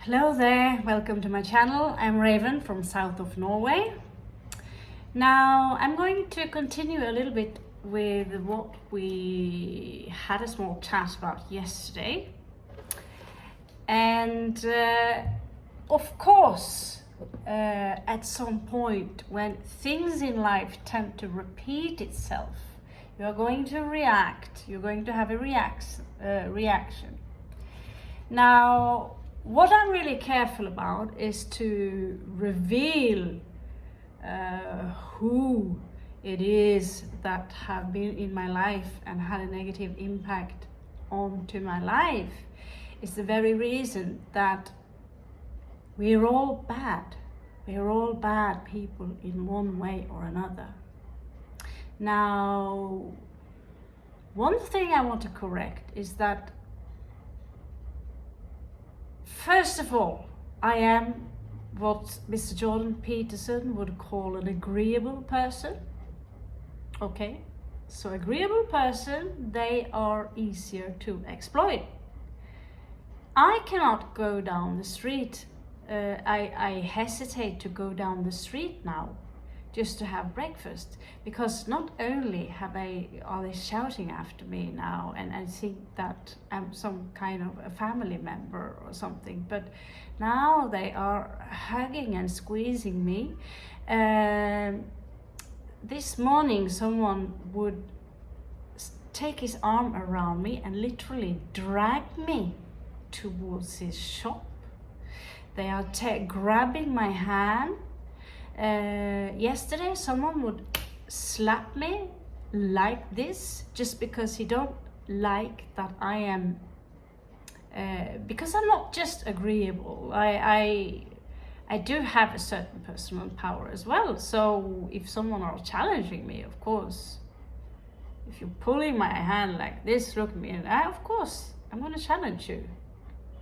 Hello there, welcome to my channel. I'm Raven from south of Norway. Now I'm going to continue a little bit with what we had a small chat about yesterday. And of course, at some point when things in life tend to repeat itself, you are going to react, you're going to have a reaction. Now, what I'm really careful about is to reveal who it is that have been in my life and had a negative impact onto my life. It's the very reason that we're all bad. We're all bad people in one way or another. Now, one thing I want to correct is that first of all, I am what Mr. Jordan Peterson would call an agreeable person. Okay, so agreeable person, they are easier to exploit. I cannot go down the street. I hesitate to go down the street now just to have breakfast, because not only are they shouting after me now and I think that I'm some kind of a family member or something, but now they are hugging and squeezing me. This morning someone would take his arm around me and literally drag me towards his shop. They are grabbing my hand. Yesterday someone would slap me like this just because he don't like that I am because I'm not just agreeable. I do have a certain personal power as well. So if someone are challenging me, of course, if you're pulling my hand like this, look at me, and of course I'm going to challenge you.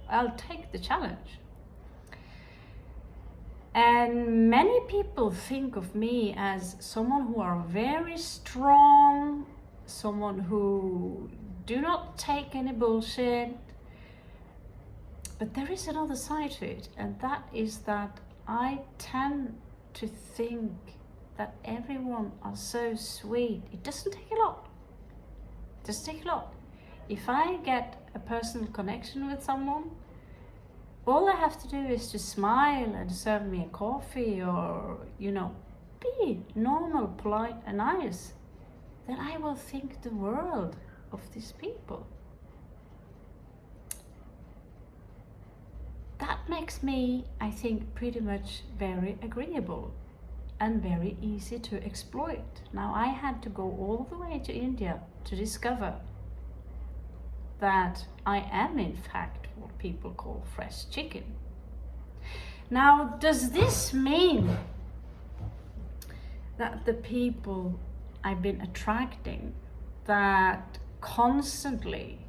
I'll take the challenge. And many people think of me as someone who are very strong, someone who do not take any bullshit. But there is another side to it, and that is that I tend to think that everyone are so sweet. It doesn't take a lot. It doesn't take a lot. If I get a personal connection with someone, all I have to do is to smile and serve me a coffee or, be normal, polite and nice. Then I will think the world of these people. That makes me, I think, pretty much very agreeable and very easy to exploit. Now, I had to go all the way to India to discover that I am in fact what people call fresh chicken. Now, does this mean that the people I've been attracting that constantly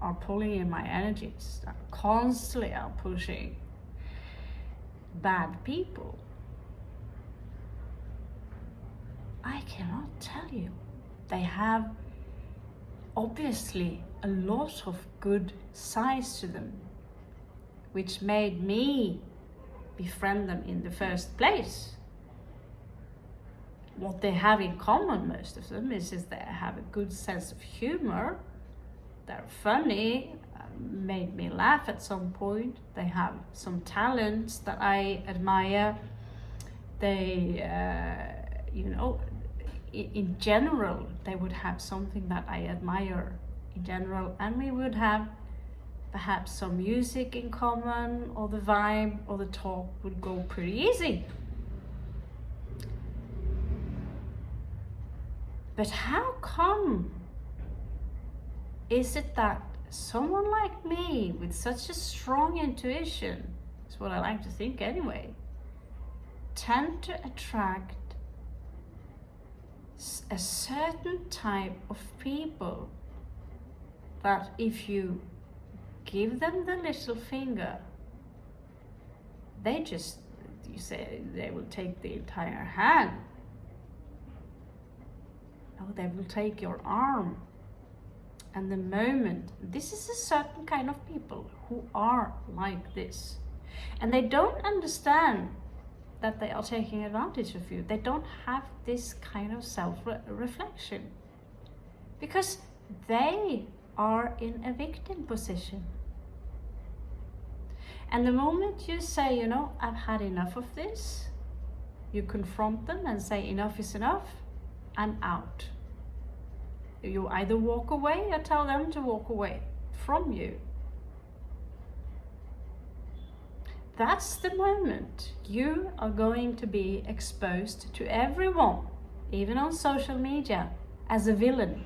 are pulling in my energies, that constantly are pushing bad people? I cannot tell you. They have obviously a lot of good sides to them, which made me befriend them in the first place. What they have in common, most of them, is they have a good sense of humor. They're funny, made me laugh at some point. They have some talents that I admire. They, in general, they would have something that I admire in general, and we would have perhaps some music in common, or the vibe or the talk would go pretty easy. But how come is it that someone like me with such a strong intuition, is what I like to think anyway, tend to attract a certain type of people that if you give them the little finger, they will take the entire hand. No, they will take your arm. And the moment, this is a certain kind of people who are like this. And they don't understand that they are taking advantage of you. They don't have this kind of self-reflection because they are in a victim position. And the moment you say, you know, I've had enough of this, you confront them and say, enough is enough, I'm out. You either walk away or tell them to walk away from you. That's the moment you are going to be exposed to everyone, even on social media, as a villain,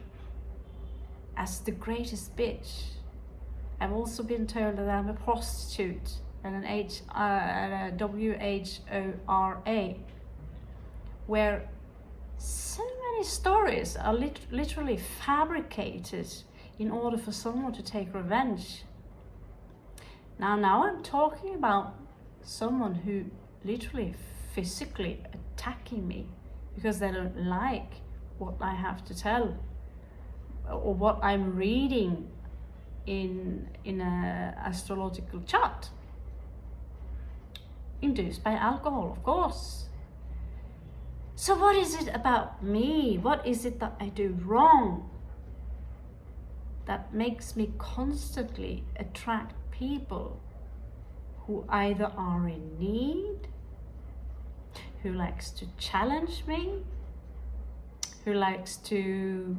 as the greatest bitch. I've also been told that I'm a prostitute and a WHORA, where so many stories are literally fabricated in order for someone to take revenge. Now I'm talking about someone who literally physically attacking me because they don't like what I have to tell or what I'm reading in a astrological chart, induced by alcohol, of course. So what is it about me? What is it that I do wrong that makes me constantly attract people who either are in need, who likes to challenge me, who likes to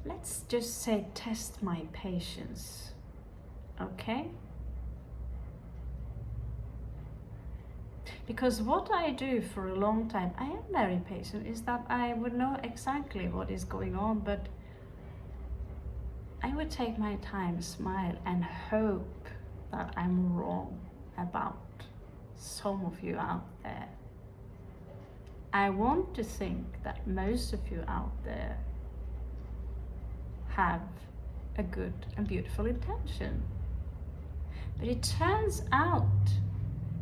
let's just say test my patience, okay? Because what I do for a long time, I am very patient, is that I would know exactly what is going on, but I would take my time, smile, and hope that I'm wrong about some of you out there. I want to think that most of you out there have a good and beautiful intention. But it turns out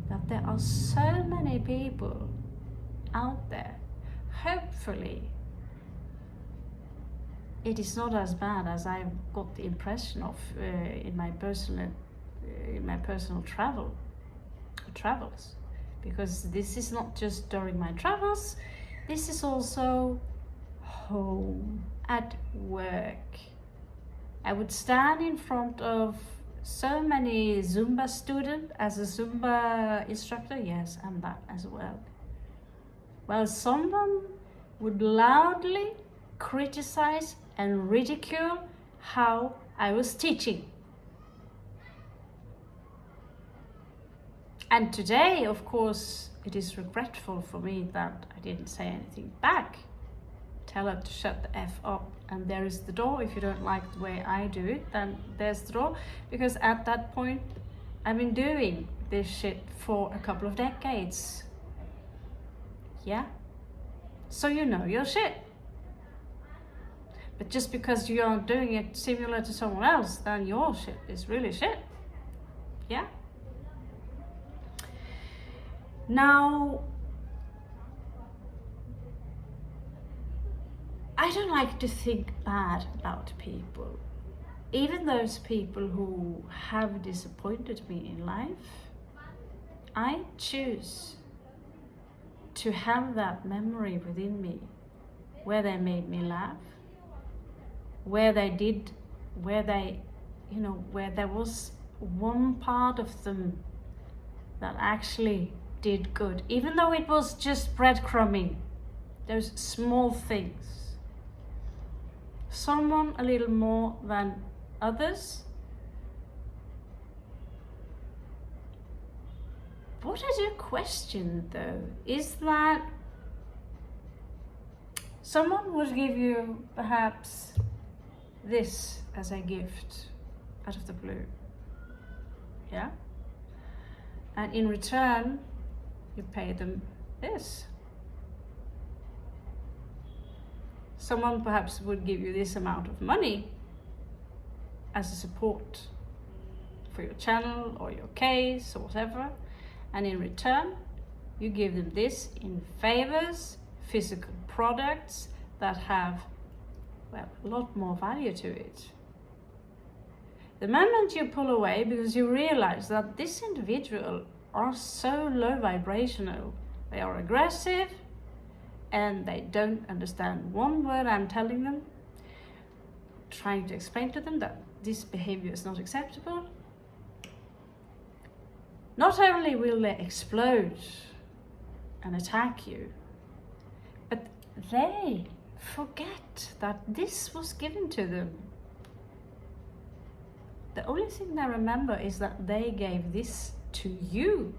that there are so many people out there. Hopefully, it is not as bad as I've got the impression of in my personal travels, because this is not just during my travels. This is also home, at work. I would stand in front of so many Zumba students as a Zumba instructor. Yes, I'm that as well. Well, someone would loudly criticize and ridicule how I was teaching. And today, of course, it is regretful for me that I didn't say anything back. Tell her to shut the F up, and there is the door. If you don't like the way I do it, then there's the door. Because at that point, I've been doing this shit for a couple of decades. Yeah? So you know your shit. But just because you are doing it similar to someone else, then your shit is really shit. Yeah? Now, I don't like to think bad about people. Even those people who have disappointed me in life, I choose to have that memory within me where they made me laugh, where there was one part of them that actually did good, even though it was just breadcrumbing, those small things. Someone a little more than others. What I do question though is that someone would give you perhaps this as a gift out of the blue, yeah? And in return, you pay them this. Someone perhaps would give you this amount of money as a support for your channel or your case or whatever, and in return you give them this in favors, physical products that have well, a lot more value to it. The moment you pull away because you realize that this individual are so low vibrational, they are aggressive and they don't understand one word I'm telling them, trying to explain to them that this behavior is not acceptable, not only will they explode and attack you, but they forget that this was given to them. The only thing they remember is that they gave this to you.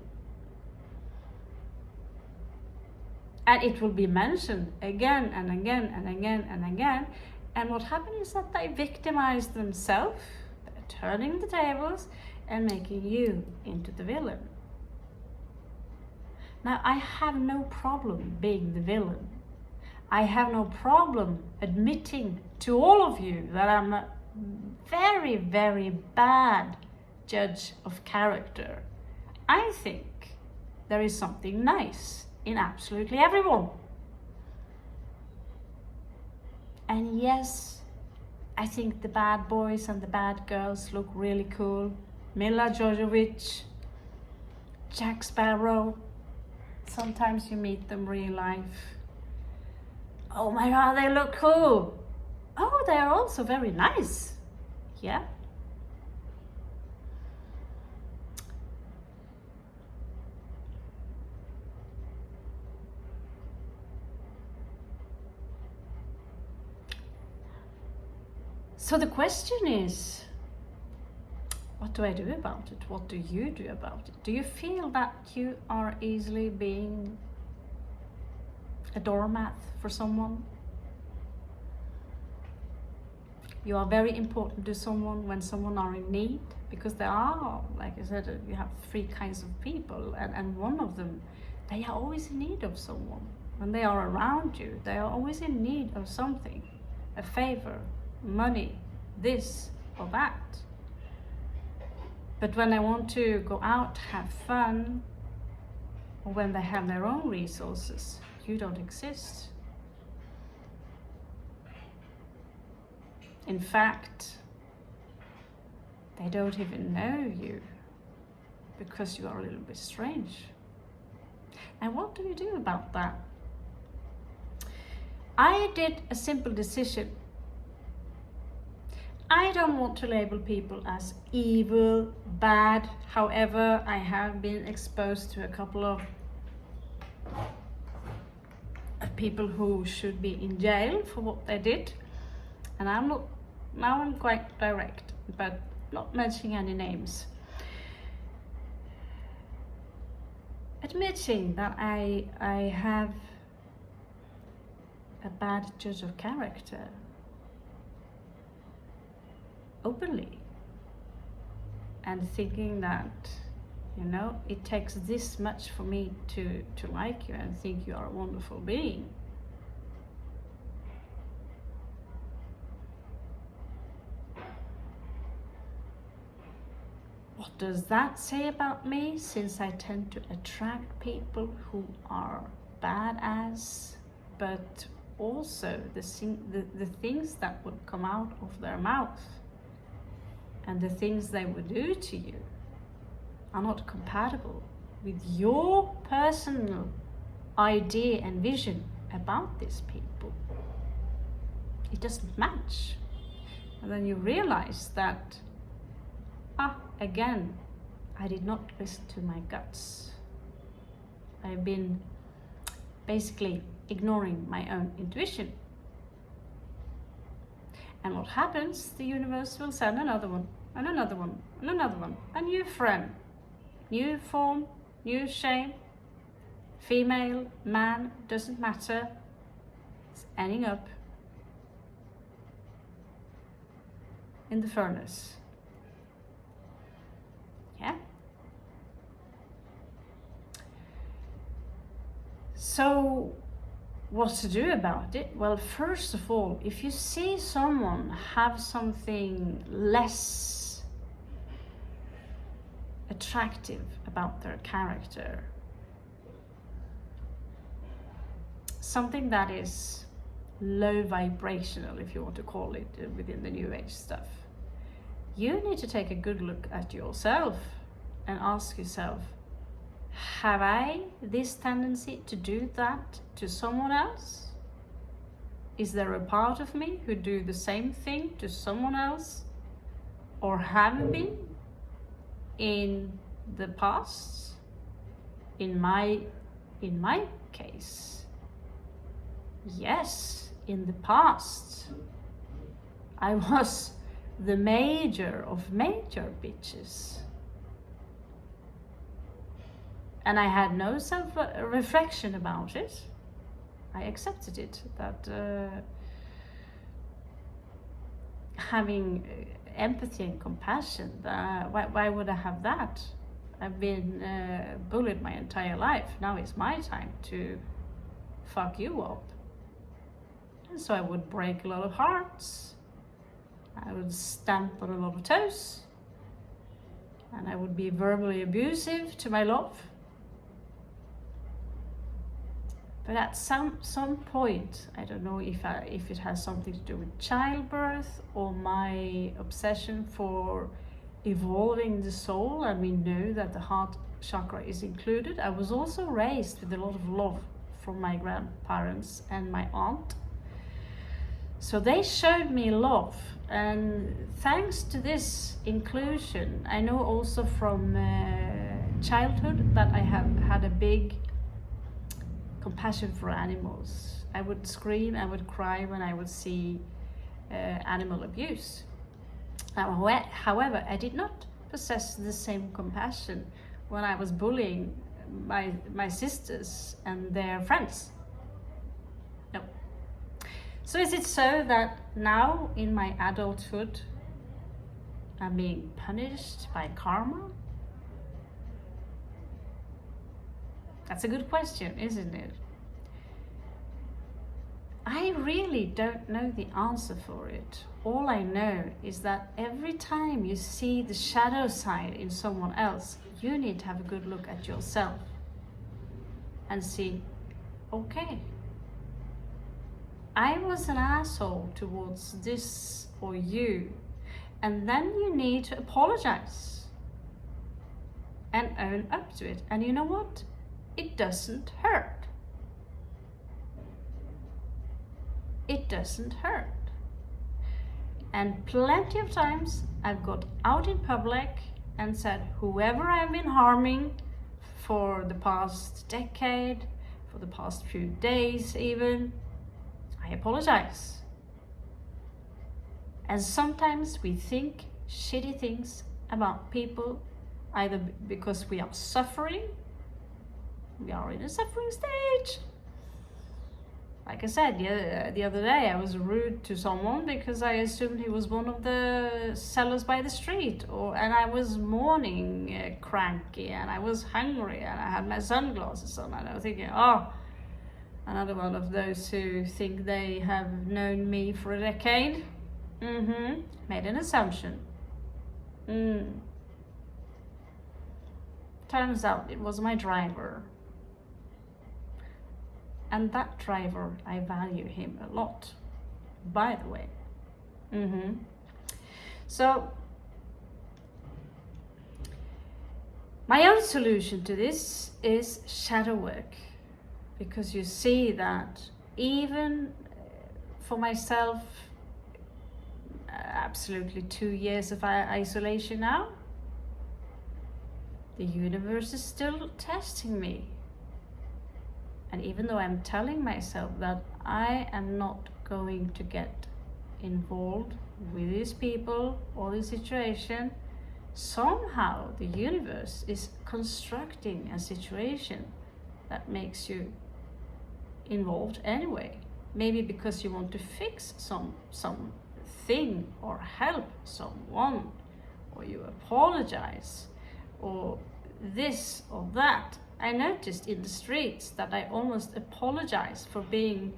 And it will be mentioned again and again and again and again. And what happens is that they victimize themselves, they're turning the tables and making you into the villain. Now, I have no problem being the villain. I have no problem admitting to all of you that I'm a very, very bad judge of character. I think there is something nice in absolutely everyone. And yes, I think the bad boys and the bad girls look really cool. Milla Jovovich, Jack Sparrow. Sometimes you meet them real life. Oh my God, they look cool. Oh, they are also very nice. Yeah. So the question is, what do I do about it? What do you do about it? Do you feel that you are easily being a doormat for someone? You are very important to someone when someone are in need, because there are, like I said, you have three kinds of people, and one of them, they are always in need of someone. When they are around you, they are always in need of something, a favor, money, this or that. But when they want to go out, have fun, or when they have their own resources, you don't exist. In fact, they don't even know you because you are a little bit strange. And what do you do about that? I did a simple decision. I don't want to label people as evil, bad. However, I have been exposed to a couple of people who should be in jail for what they did. And I'm quite direct, but not mentioning any names. Admitting that I have a bad judge of character openly, and thinking that, you know, it takes this much for me to like you and think you are a wonderful being. What does that say about me, since I tend to attract people who are badass, but also the things that would come out of their mouth and the things they would do to you are not compatible with your personal idea and vision about these people. It doesn't match. And then you realize that, again, I did not listen to my guts. I've been basically ignoring my own intuition. And what happens? The universe will send another one, and another one, and another one. A new friend, new form, new shape, female, man, doesn't matter. It's ending up in the furnace. Yeah? So, what to do about it? Well, first of all, if you see someone have something less attractive about their character, something that is low vibrational, if you want to call it, within the New Age stuff. You need to take a good look at yourself and ask yourself, have I this tendency to do that to someone else? Is there a part of me who do the same thing to someone else, or have been in the past? In my case, yes, in the past, I was the major of major bitches. And I had no self-reflection about it. I accepted it, that having empathy and compassion, why would I have that? I've been bullied my entire life. Now it's my time to fuck you up. And so I would break a lot of hearts. I would stamp on a lot of toes. And I would be verbally abusive to my love. But at some point, I don't know if it has something to do with childbirth or my obsession for evolving the soul, and we know that the heart chakra is included. I was also raised with a lot of love from my grandparents and my aunt. So they showed me love, and thanks to this inclusion, I know also from childhood that I have had a big compassion for animals. I would scream, I would cry when I would see animal abuse. However, I did not possess the same compassion when I was bullying my sisters and their friends. No. So is it so that now in my adulthood I'm being punished by karma? That's a good question, isn't it? I really don't know the answer for it. All I know is that every time you see the shadow side in someone else, you need to have a good look at yourself and see, okay, I was an asshole towards this or you, and then you need to apologize and own up to it. And you know what? It doesn't hurt. It doesn't hurt. And plenty of times I've got out in public and said, whoever I've been harming for the past decade, for the past few days even, I apologize. And sometimes we think shitty things about people, either because we are suffering, we are in a suffering stage. Like I said, the other day I was rude to someone because I assumed he was one of the sellers by the street, and I was morning cranky, and I was hungry, and I had my sunglasses on, and I was thinking, oh, another one of those who think they have known me for a decade. Made an assumption. Turns out it was my driver. And that driver, I value him a lot, by the way. So, my own solution to this is shadow work. Because you see that even for myself, absolutely 2 years of isolation now, the universe is still testing me. And even though I'm telling myself that I am not going to get involved with these people or this situation, somehow the universe is constructing a situation that makes you involved anyway. Maybe because you want to fix something or help someone, or you apologize, or this or that. I noticed in the streets that I almost apologize for being,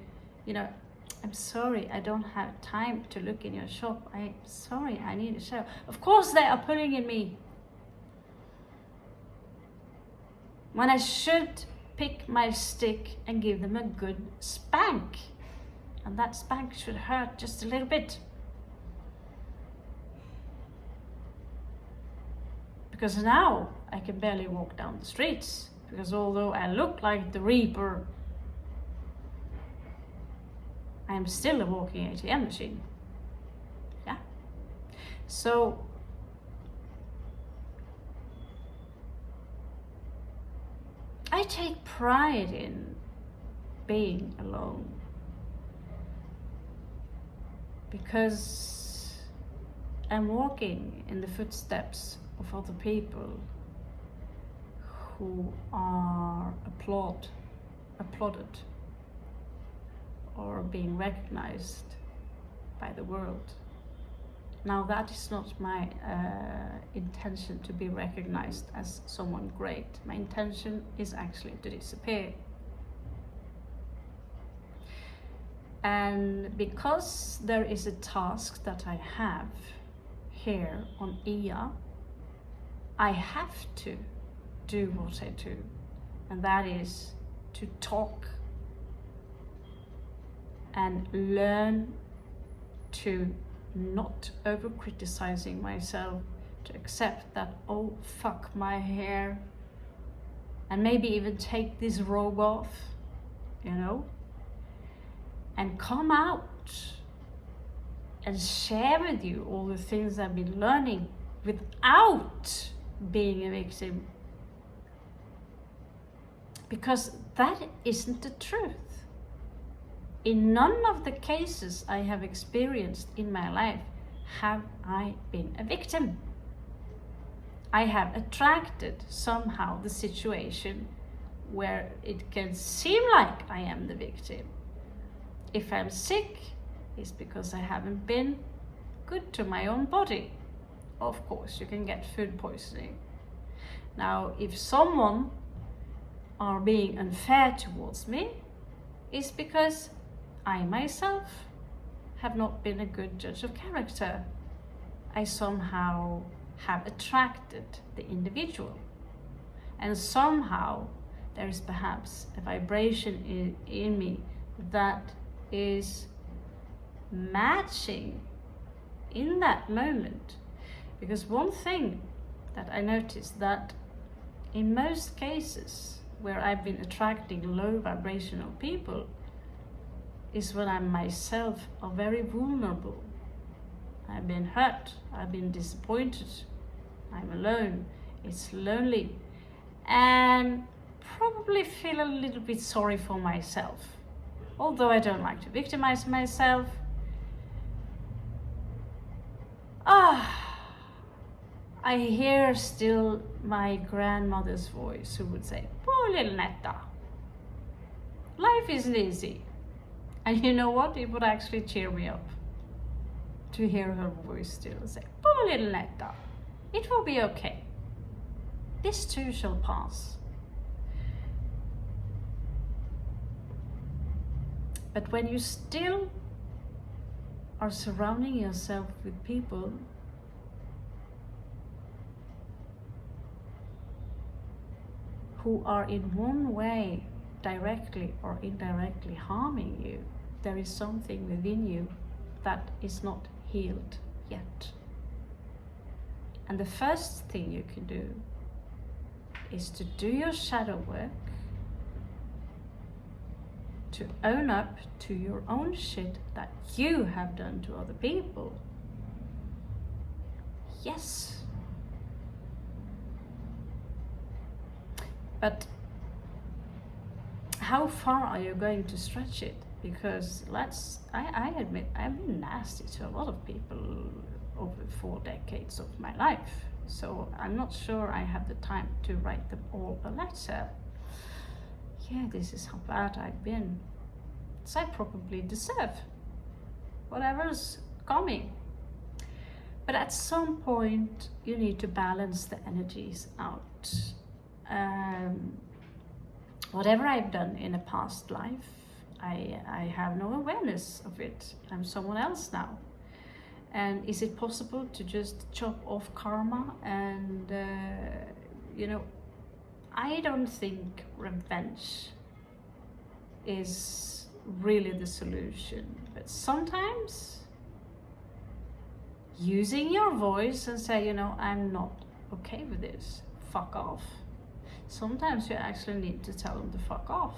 I'm sorry, I don't have time to look in your shop. I'm sorry, I need a show. Of course they are pulling in me. When I should pick my stick and give them a good spank. and that spank should hurt just a little bit. Because now I can barely walk down the streets, because although I look like the Reaper, I am still a walking ATM machine. Yeah. So I take pride in being alone, because I'm walking in the footsteps of other people who are applauded or being recognized by the world. Now that is not my intention, to be recognized as someone great. My intention is actually to disappear. And because there is a task that I have here on Ia, I have to do what I do, and that is to talk and learn to not over criticizing myself, to accept that, oh fuck my hair, and maybe even take this robe off, you know, and come out and share with you all the things I've been learning without being a victim. Because that isn't the truth. In none of the cases I have experienced in my life have I been a victim. I have attracted somehow the situation where it can seem like I am the victim. If I'm sick, it's because I haven't been good to my own body. Of course, you can get food poisoning. Now, if someone are being unfair towards me, it's because I myself have not been a good judge of character. I somehow have attracted the individual, and somehow there is perhaps a vibration in me that is matching in that moment. Because one thing that I noticed, that in most cases where I've been attracting low vibrational people is when I myself are very vulnerable. I've been hurt, I've been disappointed, I'm alone, it's lonely, and probably feel a little bit sorry for myself. Although I don't like to victimize myself, I hear still my grandmother's voice, who would say, "Poor little Netta, life isn't easy." And you know what? It would actually cheer me up to hear her voice still say, "Poor little Netta, it will be okay. This too shall pass." But when you still are surrounding yourself with people who are in one way directly or indirectly harming you, there is something within you that is not healed yet. And the first thing you can do is to do your shadow work, to own up to your own shit that you have done to other people. Yes. But how far are you going to stretch it? Because I admit, I've been nasty to a lot of people over 4 decades of my life. So I'm not sure I have the time to write them all a letter. Yeah, this is how bad I've been. So I probably deserve whatever's coming. But at some point, you need to balance the energies out. Whatever I've done in a past life, I have no awareness of it. I'm someone else now. And is it possible to just chop off karma? And, I don't think revenge is really the solution. But sometimes using your voice and say, I'm not okay with this, fuck off. Sometimes you actually need to tell them to fuck off.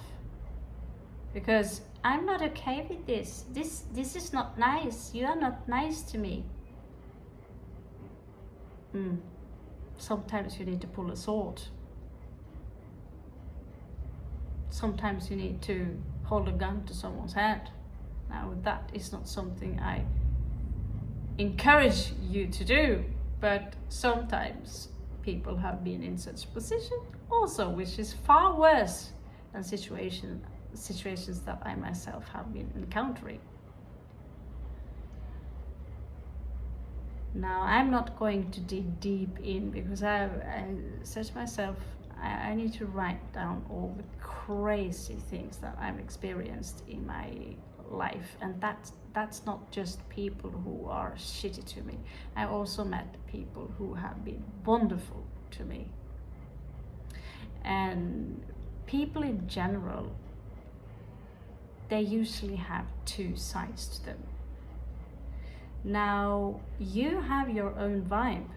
Because I'm not okay with this. This is not nice. You are not nice to me. Sometimes you need to pull a sword. Sometimes you need to hold a gun to someone's head. Now that is not something I encourage you to do, but sometimes people have been in such position also, which is far worse than situations that I myself have been encountering. Now I'm not going to dig deep in, because I said to myself, I need to write down all the crazy things that I've experienced in my life, and that's not just people who are shitty to me. I also met people who have been wonderful to me. And people in general, they usually have two sides to them. Now you have your own vibe,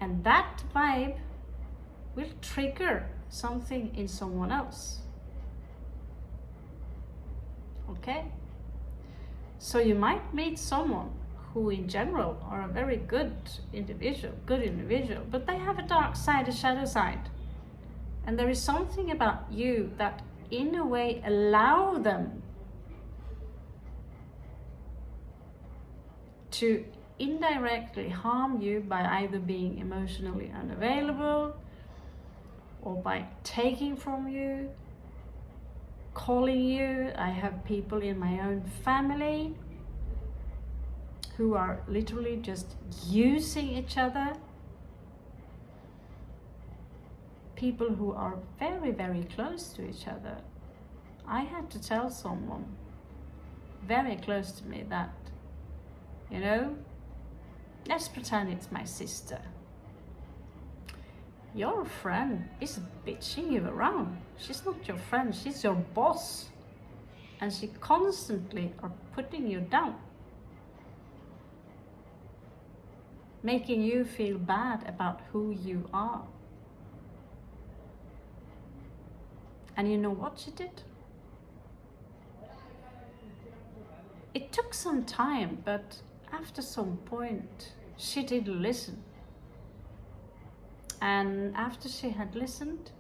and that vibe will trigger something in someone else. Okay? So you might meet someone who in general are a very good individual, but they have a dark side, a shadow side. And there is something about you that in a way allow them to indirectly harm you by either being emotionally unavailable, or by taking from you, calling you. I have people in my own family who are literally just using each other. People who are very, very close to each other. I had to tell someone very close to me that, let's pretend it's my sister. Your friend is bitching you around. She's not your friend, she's your boss. And she constantly are putting you down, making you feel bad about who you are. And you know what she did? It took some time, but after some point, she did listen. And after she had listened,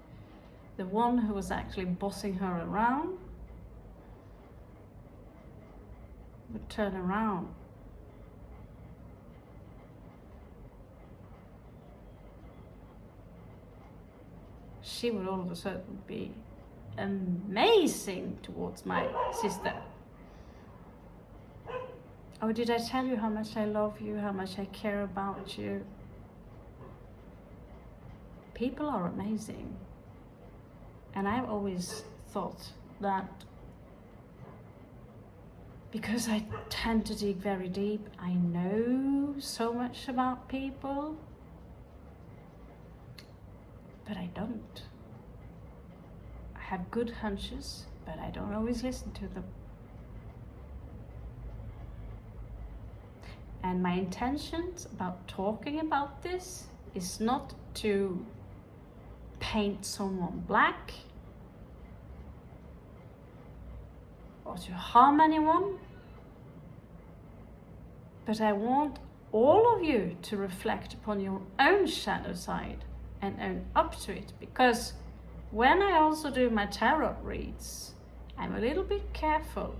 the one who was actually bossing her around would turn around. She would all of a sudden be amazing towards my sister. Oh, did I tell you how much I love you, how much I care about you? People are amazing. And I've always thought that because I tend to dig very deep, I know so much about people, but I don't. I have good hunches, but I don't always listen to them. And my intentions about talking about this is not to paint someone black or to harm anyone, but I want all of you to reflect upon your own shadow side and own up to it, because when I also do my tarot reads, I'm a little bit careful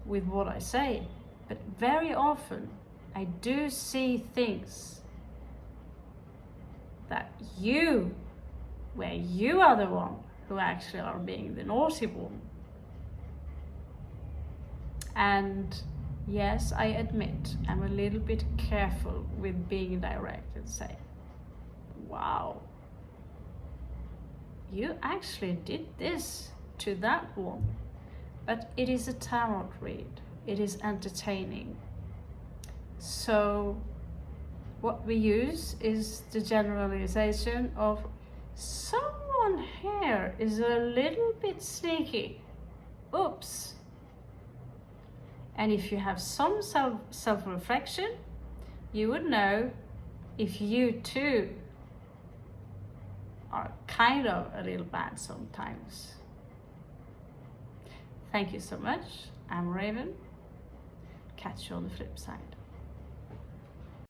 with what I say, but very often I do see things that where you are the one who actually are being the naughty one. And yes, I admit I'm a little bit careful with being direct and say, wow, you actually did this to that one. But it is a tarot read, it is entertaining. So what we use is the generalization of someone here is a little bit sneaky. oops. And if you have some self-reflection, you would know if you too are kind of a little bad sometimes. Thank you so much. I'm Raven. Catch you on the flip side.